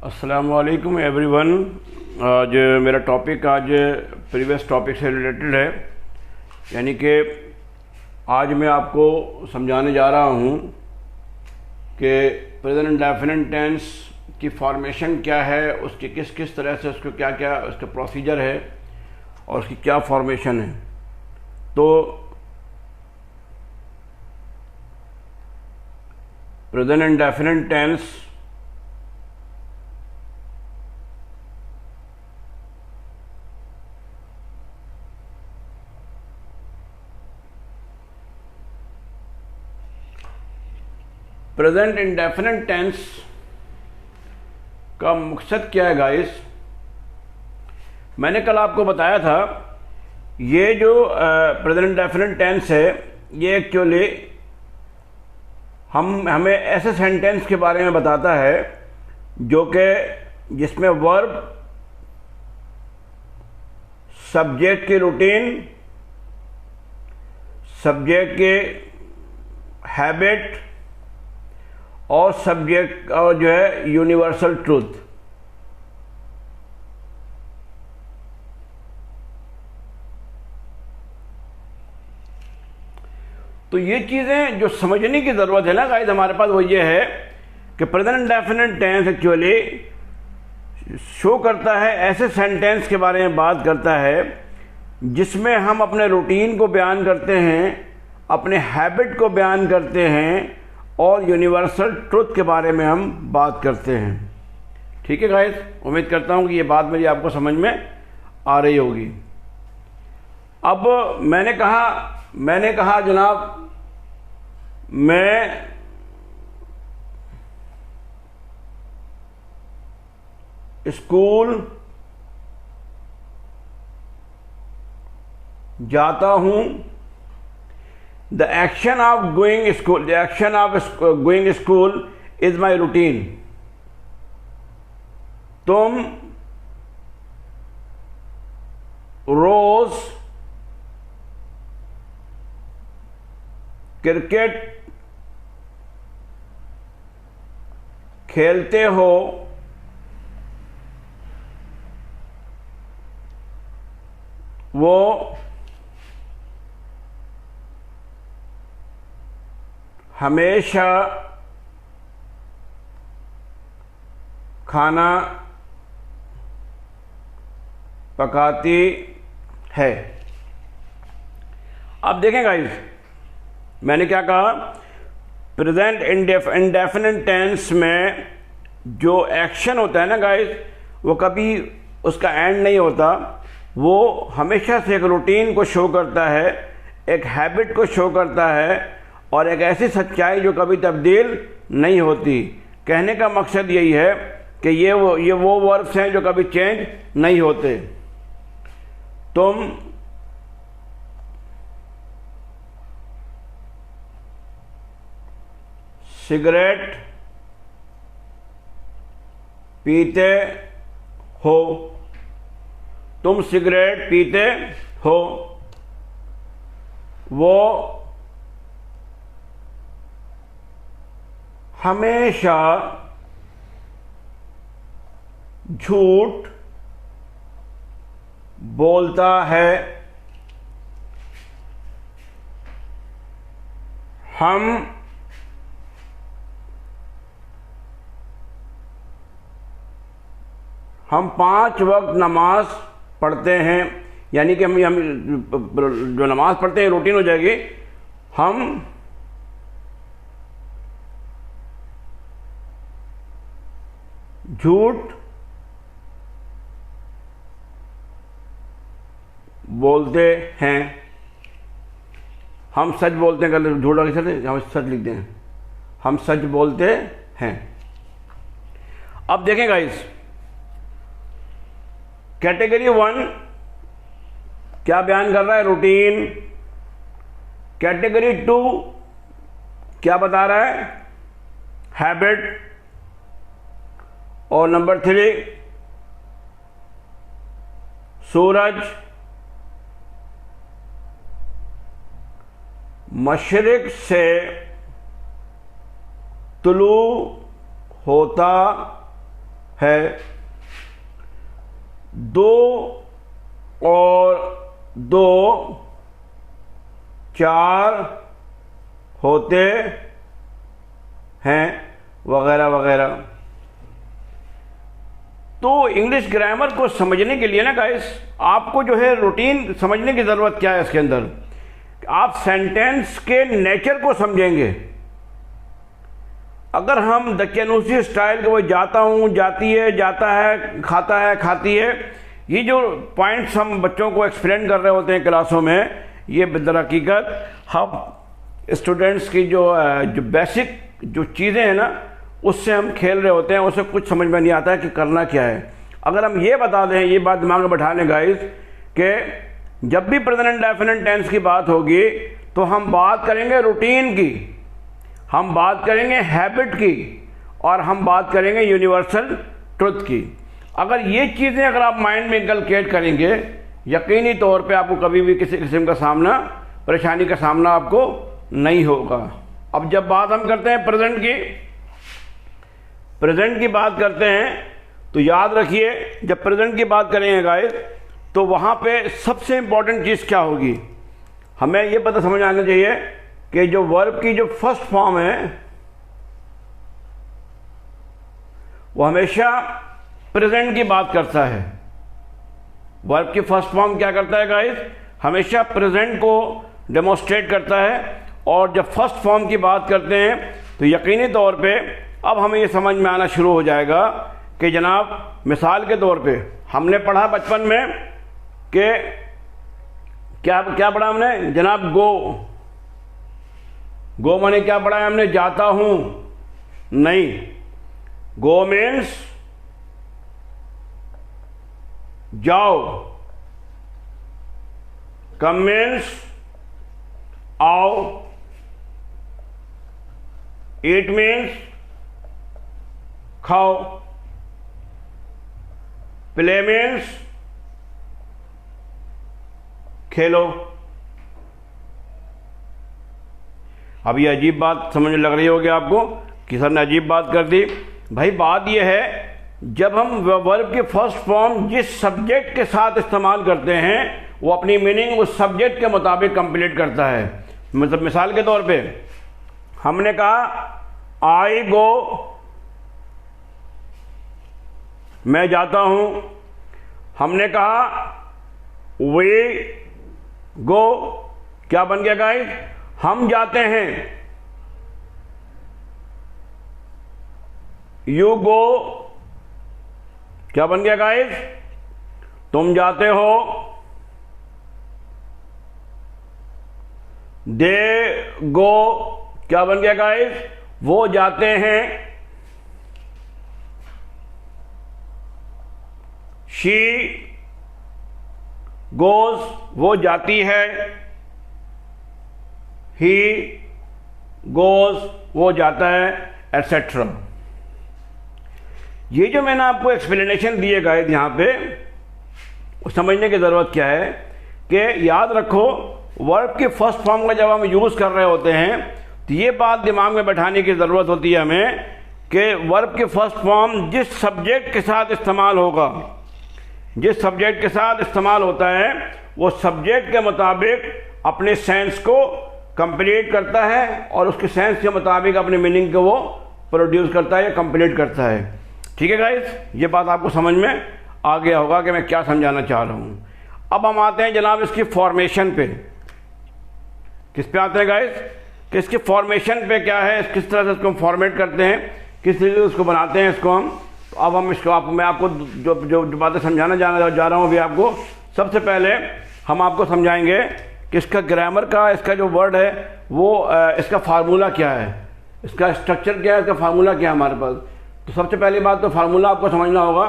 अस्सलामुअलैकुम एवरीवन। आज मेरा टॉपिक आज प्रीवियस टॉपिक से रिलेटेड है, यानी कि आज मैं आपको समझाने जा रहा हूँ कि प्रेजेंट इंडेफिनिट टेंस की फॉर्मेशन क्या है, उसकी किस किस तरह से उसको क्या क्या उसका प्रोसीजर है और उसकी क्या फॉर्मेशन है। तो present indefinite tense present indefinite tense का मकसद क्या है गाइस। मैंने कल आपको बताया था ये जो प्रेजेंट इंडेफिनिट टेंस है ये एक्चुअली हमें ऐसे सेंटेंस के बारे में बताता है जो कि जिसमें वर्ब, सब्जेक्ट की रूटीन, सब्जेक्ट के हैबिट और सब्जेक्ट और जो है यूनिवर्सल ट्रूथ। तो ये चीज़ें जो समझने की ज़रूरत है ना गाइस हमारे पास, वो ये है कि present indefinite tense actually show करता है, ऐसे सेंटेंस के बारे में बात करता है जिसमें हम अपने रूटीन को बयान करते हैं, अपने हैबिट को बयान करते हैं और यूनिवर्सल ट्रुथ के बारे में हम बात करते हैं। ठीक है गाइस, उम्मीद करता हूं कि ये बात मेरी आपको समझ में आ रही होगी। अब मैंने कहा जनाब मैं स्कूल जाता हूं। The action of going school is my routine. तुम रोज क्रिकेट खेलते हो। वो हमेशा खाना पकाती है। अब देखें गाइस, मैंने क्या कहा, प्रेजेंट इंडेफिनिट टेंस में जो एक्शन होता है ना गाइस, वो कभी उसका एंड नहीं होता। वो हमेशा से एक रूटीन को शो करता है, एक हैबिट को शो करता है और एक ऐसी सच्चाई जो कभी तब्दील नहीं होती। कहने का मकसद यही है कि ये वो वर्ब्स हैं जो कभी चेंज नहीं होते। तुम सिगरेट पीते हो। तुम सिगरेट पीते हो। वो हमेशा झूठ बोलता है। हम पांच वक्त नमाज पढ़ते हैं, यानी कि हम जो नमाज पढ़ते हैं रूटीन हो जाएगी। हम झूठ बोलते हैं। हम सच बोलते हैं, कल झूठ हम सच लिखते हैं, हम सच बोलते हैं। अब देखें गाइस, कैटेगरी 1 क्या बयान कर रहा है, रूटीन। कैटेगरी 2 क्या बता रहा है, हैबिट। और नंबर 3 सूरज मशरिक से तुलू होता है, 2 और 2 4 होते हैं, वगैरह वगैरह। तो इंग्लिश ग्रामर को समझने के लिए ना गाइस, आपको जो है रूटीन समझने की ज़रूरत क्या है इसके अंदर। आप सेंटेंस के नेचर को समझेंगे। अगर हम दकियानूसी स्टाइल के वो जाता हूँ, जाती है, जाता है, खाती है, ये जो पॉइंट्स हम बच्चों को एक्सप्लेन कर रहे होते हैं क्लासों में, ये दरहकीकत हम स्टूडेंट्स की जो बेसिक जो चीज़ें हैं ना, उससे हम खेल रहे होते हैं, उसे कुछ समझ में नहीं आता है कि करना क्या है। अगर हम ये बता दें, ये बात दिमाग में बैठा लें गाइस, कि जब भी प्रेजेंट इंडेफिनिट टेंस की बात होगी तो हम बात करेंगे रूटीन की, हम बात करेंगे हैबिट की, और हम बात करेंगे यूनिवर्सल ट्रुथ की। अगर ये चीज़ें अगर आप माइंड में इनकलकेट करेंगे, यकीनी तौर पे आपको कभी भी किसी किस्म का सामना, परेशानी का सामना आपको नहीं होगा। अब जब बात हम करते हैं प्रेजेंट की बात करते हैं, तो याद रखिए जब प्रेजेंट की बात करेंगे गाइस, तो वहाँ पे सबसे इंपॉर्टेंट चीज़ क्या होगी, हमें ये पता समझ आना चाहिए कि जो वर्ब की जो फर्स्ट फॉर्म है वो हमेशा प्रेजेंट की बात करता है। वर्ब की फर्स्ट फॉर्म क्या करता है गाइस, हमेशा प्रेजेंट को डेमोस्ट्रेट करता है। और जब फर्स्ट फॉर्म की बात करते हैं तो यकीनी तौर पे अब हमें ये समझ में आना शुरू हो जाएगा कि जनाब, मिसाल के तौर पे हमने पढ़ा बचपन में कि क्या पढ़ा हमने जनाब, गो माने क्या पढ़ा है हमने, जाता हूं नहीं। गो मीन्स जाओ, कम मीन्स आओ, ईट मीन्स खाओ, प्ले मीन्स खेलो। अब ये अजीब बात समझ लग रही होगी आपको कि सर ने अजीब बात कर दी। भाई बात यह है, जब हम वर्ब की फर्स्ट फॉर्म जिस सब्जेक्ट के साथ इस्तेमाल करते हैं वो अपनी मीनिंग उस सब्जेक्ट के मुताबिक कंप्लीट करता है। मतलब मिसाल के तौर पे हमने कहा आई गो, मैं जाता हूं। हमने कहा वे गो, क्या बन गया गाइस, हम जाते हैं। यू गो, क्या बन गया गाइस, तुम जाते हो। दे गो, क्या बन गया गाइस, वो जाते हैं। शी गोज, वो जाती है। ही गोज, वो जाता है, एटसेट्रा। ये जो मैंने आपको एक्सप्लेनेशन दिए गाइस यहाँ पे, समझने की ज़रूरत क्या है कि याद रखो वर्ब की फर्स्ट फॉर्म का जब हम यूज़ कर रहे होते हैं तो ये बात दिमाग में बैठाने की ज़रूरत होती है हमें कि वर्ब की फर्स्ट फॉर्म जिस सब्जेक्ट के साथ इस्तेमाल होगा, जिस सब्जेक्ट के साथ इस्तेमाल होता है वो सब्जेक्ट के मुताबिक अपने सेंस को कंप्लीट करता है और उसके सेंस के मुताबिक अपने मीनिंग को वो प्रोड्यूस करता है या कंप्लीट करता है। ठीक है गाइस, ये बात आपको समझ में आ गया होगा कि मैं क्या समझाना चाह रहा हूँ। अब हम आते हैं जनाब इसकी फॉर्मेशन पे। किस पे आते हैं गाइस कि इसकी फॉर्मेशन पे क्या है, किस तरह से इसको हम फॉर्मेट करते हैं, किस तरीके से उसको बनाते हैं इसको हम। तो अब हम इसको मैं आपको जो बातें समझाना जा रहा हूँ अभी आपको, सबसे पहले हम आपको समझाएंगे कि इसका ग्रामर का, इसका जो वर्ड है वो इसका फार्मूला क्या है, इसका स्ट्रक्चर क्या है, इसका फार्मूला क्या है हमारे पास। तो सबसे पहली बात तो फार्मूला आपको समझना होगा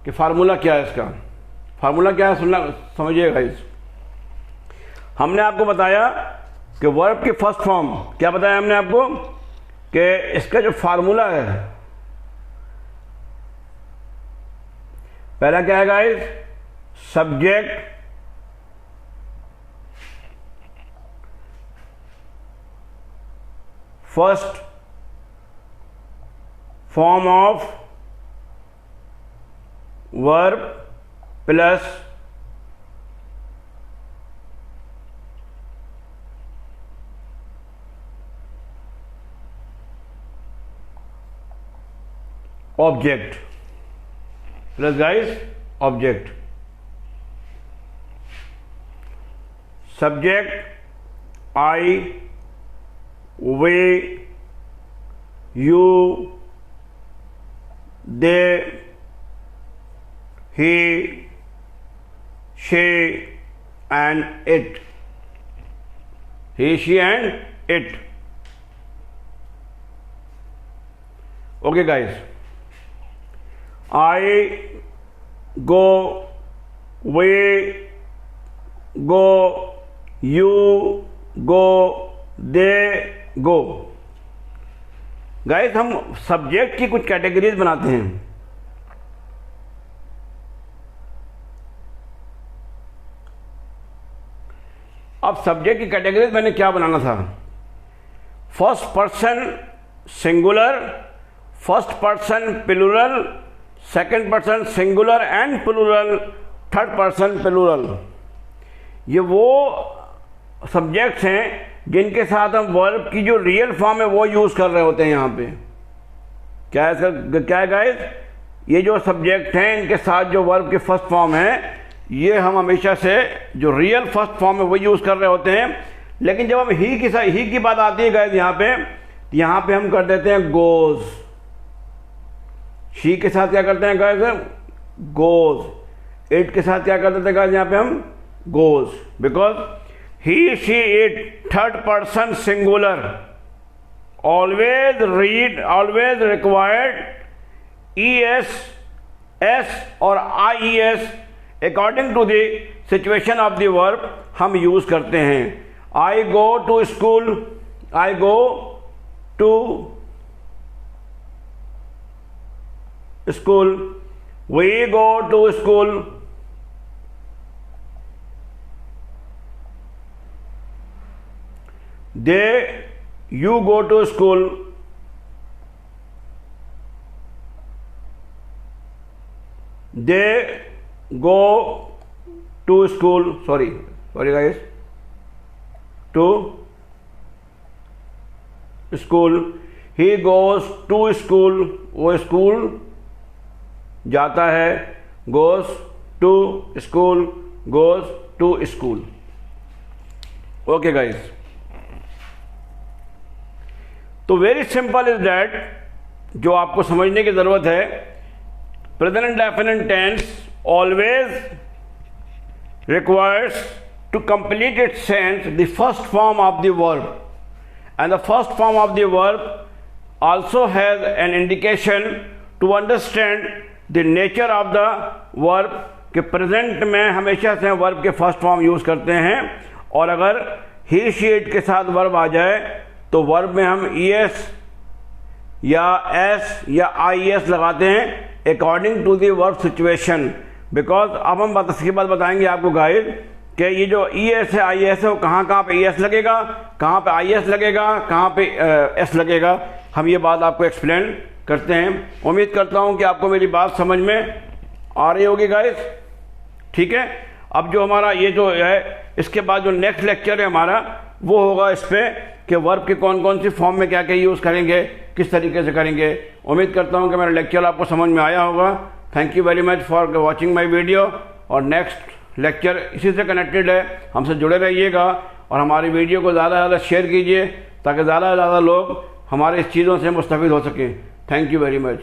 कि फार्मूला क्या है, इसका फार्मूला क्या है, समझिएगा इस। हमने आपको बताया कि वर्ब की फर्स्ट फॉर्म, क्या बताया हमने आपको कि इसका जो फार्मूला है, पहला क्या है guys, subject first form of verb plus object plus guys object. Subject I, way, you, they, he, she and it. He, she and it. Okay guys, I go, we go, you go, they go। Guys हम subject की कुछ categories बनाते हैं। अब subject की categories मैंने क्या बनाना था, first person singular, first person plural, second person singular and plural, third person plural. ये वो सब्जेक्ट्स हैं जिनके साथ हम वर्ब की जो रियल फॉर्म है वो यूज़ कर रहे होते हैं। यहाँ पे क्या है गाइस, ये जो सब्जेक्ट हैं इनके साथ जो वर्ब के फर्स्ट फॉर्म है ये हम हमेशा से जो रियल फर्स्ट फॉर्म है वो यूज़ कर रहे होते हैं। लेकिन जब हम ही की बात आती है गाइस यहाँ पे हम कर देते हैं गोज। शी के साथ क्या करते हैं गाइस, गोज। इट के साथ क्या कर देते हैं गाइस यहाँ पे हम goes, because he, she, it third person singular, always required ES, S और IES according to the situation of the verb हम यूज करते हैं। I go to school, I go to school, we go to school, they, you go to school, they go to school, sorry guys, to school, he goes to school, वो school जाता है, goes to school, goes to school। okay guys, तो very simple is that, जो आपको समझने की जरूरत है, present indefinite tense always requires to complete its sense the first form of the verb, and the first form of the verb also has an indication to understand the nature of the verb. के present में हमेशा से verb के first form use करते हैं, और अगर ही, she, it के साथ वर्ब आ जाए तो वर्ब में हम ES या S या IES लगाते हैं according to the verb situation. Because अब हम इसके बाद बताएंगे आपको गाइस कि ये जो ES है, IES है, वो कहाँ पे ES लगेगा, कहाँ पे IES लगेगा, कहाँ पे S लगेगा, हम ये बात आपको एक्सप्लेन करते हैं। उम्मीद करता हूँ कि आपको मेरी बात समझ में आ रही होगी गाइस, ठीक है। अब जो हमारा ये जो है, इसके बाद जो नेक्स्ट लेक्चर है हमारा वो होगा इस पर कि वर्ब के कौन कौन सी फॉर्म में क्या क्या यूज़ करेंगे, किस तरीके से करेंगे। उम्मीद करता हूँ कि मेरा लेक्चर आपको समझ में आया होगा। Thank you very much for watching my video, और नेक्स्ट लेक्चर इसी से कनेक्टेड है, हमसे जुड़े रहिएगा और हमारी वीडियो को ज़्यादा से ज़्यादा शेयर कीजिए ताकि ज़्यादा से ज़्यादा लोग हमारे इस चीज़ों से मुस्तफ़ीद हो सकें। Thank you very much.